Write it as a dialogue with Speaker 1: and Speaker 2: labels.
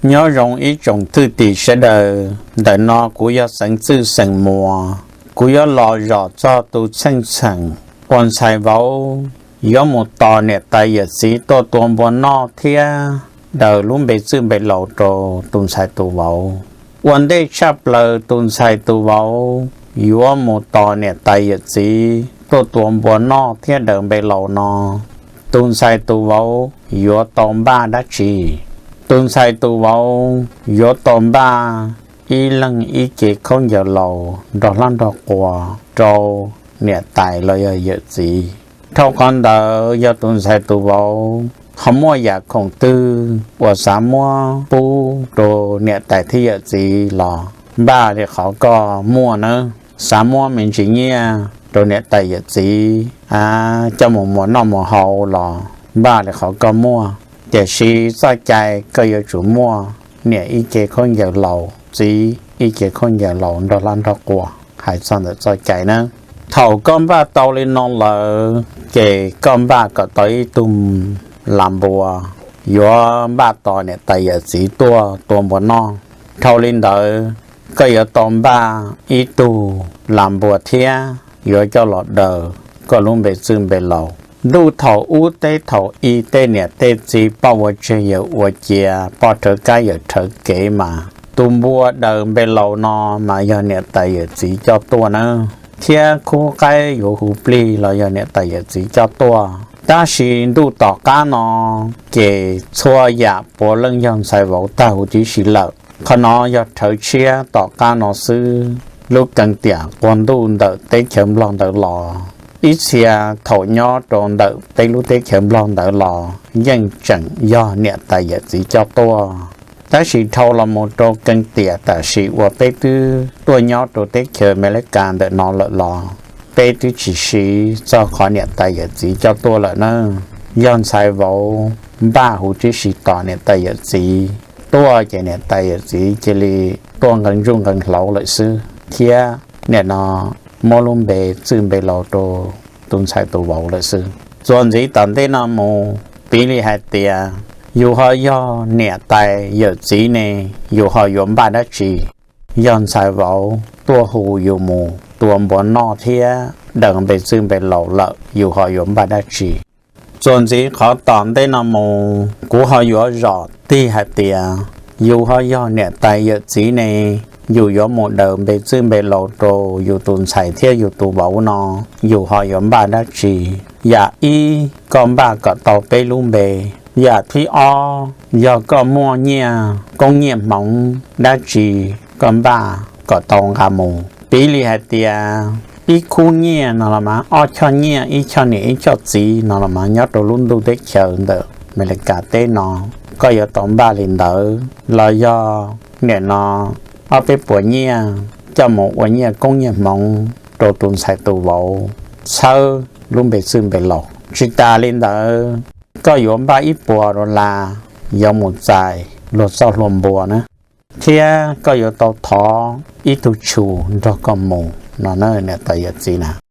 Speaker 1: nhớ rong ý trồng thư tỷ sẽ đời nó của yo sáng tư sáng mùa của yo lò rõ cho tu chân sẵn quan sai vào yo một tò nè tay giờ xí to tuôn buồn nó thia đời luôn bị sư bị lẩu trồ tuôn sai tu vàoวันได้ชับเลยตุนใส่ตัวเบาอยู่ว่าหมูต่อเนี่ยไตหยดสีตัวบัวนอเที่ยเดิมไปเหล่านอตุนใส่ตัวเบาอยู่ตอมบ้าดัชชีตุนใส่ตัวเบาอยู่ตอมบ้าอีหลังอีเกเขาอย่าเหล่าดอกลั่นดอกกัวโจเนี่ยไตเลยหยดสีเท่ากันเดออยู่ตุนใส่ตัวเบาเขามั่วอยากของตื้อว่าสามมั่วปูโตเนี่ยแต่ที่จะจีหรอบ้าเนี่ยเขาก็มั่วนะสามมั่วมันจริงเนี่ยตัวเนี่ยแต่จะจีจะหมูนอหมูเฮาหรอบ้าเนี่ยเขาก็มั่วแต่ชีใส่ใจก็ยังจุมั่วเนี่ยอีเกคนอย่างเราจีอีเกคนอย่างเราดอลลันดอกกัวหายซ่อนแต่ใส่ใจนะเท่าก้อนบ้าเตาเลยนอนเลยเกก้อนบ้าก็ต่อยตุ่มลำบัวยัวบ้าต่อเนี่ยแต่อย่าสีตัวบนนอเท่าลินเดอก็อย่าตอมบ้าอีตูลำบัวเทียยัวเจ้าหลอดเดอก็ลุ่มไปซึมไปเหล่าดูเท่าอูเตเท่าอีเตเนี่ยเตจีป้าวเจียอวเจียพอเธอใกล้อย่าเธอเก๋มาตุมบัวเดินไปเหล่านอมาอย่าเนี่ยแต่อย่าสีเจ้าตัวนะเทียคู่ใกล้อยู่หูปลีเราอย่าเนี่ยแต่อย่าสีเจ้าตัว但是都大家呢，给错呀，不能让在网到就是了。可能要投车大家呢是路更点，关都的得全浪的了。一切头鸟中的得路得全浪的了，认真要年代也比较多。但是头了么多更点，但是我被多鸟都得全没来干的拿了。ไปที่ชีเจ้าขอเนี่ยแต่อย่าจีเจ้าตัวละเนอะย้อนใช้ว่าบ้าหูที่ชีต่อเนี่ยแต่อย่าจีตัวจะเนี่ยแต่อย่าจีจะลีตัวกันรุ่งกันเหลาเลยซื้อเทียเนี่ยนอมอลุ่มเบซึมเบเราตัวตุนใช้ตัวเบาเลยซื้อส่วนจีตอนที่นอโมปีลีหายเตียอยู่หอย่อเนี่ยแต่อย่าจีเนี่ยอยู่หอยมบ้าได้จีย้อนใช้ว่าตัวหูอยู่หมูตัวบนนอเทียเดินไปซึ่งไปเหล่าละอยู่หอยมบาดาจีส่วนที่เขาตอนได้นำมูกูหอยรอดที่หาเตียอยู่หอยเนี่ยแต่เยอะจีในอยู่ยมหมดเดินไปซึ่งไปเหล่าโตอยู่ตุนใส่เทียอยู่ตัวเบานออยู่หอยมบาดาจีอย่าอีก็บ้าก็ต่อไปลุ่มเบอย่าที่อ้อย่าก็มัวเนี่ยกงเงียบมองดาจีก็บ้าก็ตองขามูปีลีหาเตียอีคู่เนี่ยนั่นละมั้งอ้อชอนเนี่ยอีชอนนี่อีชอจีนั่นละมั้งยอดตัวรุ่นดูเด็กเชิงเด้อไม่เลยกาเต้นอก็อย่าต้องบ้าลินเด้อลอยย่อเนี่ยนอเอาไปปวดเนี่ยจะหมกวันเนี่ยกงเนี่ยมองตัวตุนใส่ตัวเบาเช่ารุ่นไปซึมไปหลอกชิตาลินเด้อก็อยู่บ้าอีปัวโรลายอมหมดใจหลดซอลมบัวนะเทียก็อยู่ตัวท้ออีตุชูดอกกมูนอนเนอร์เนี่ยแต่ยจีนะ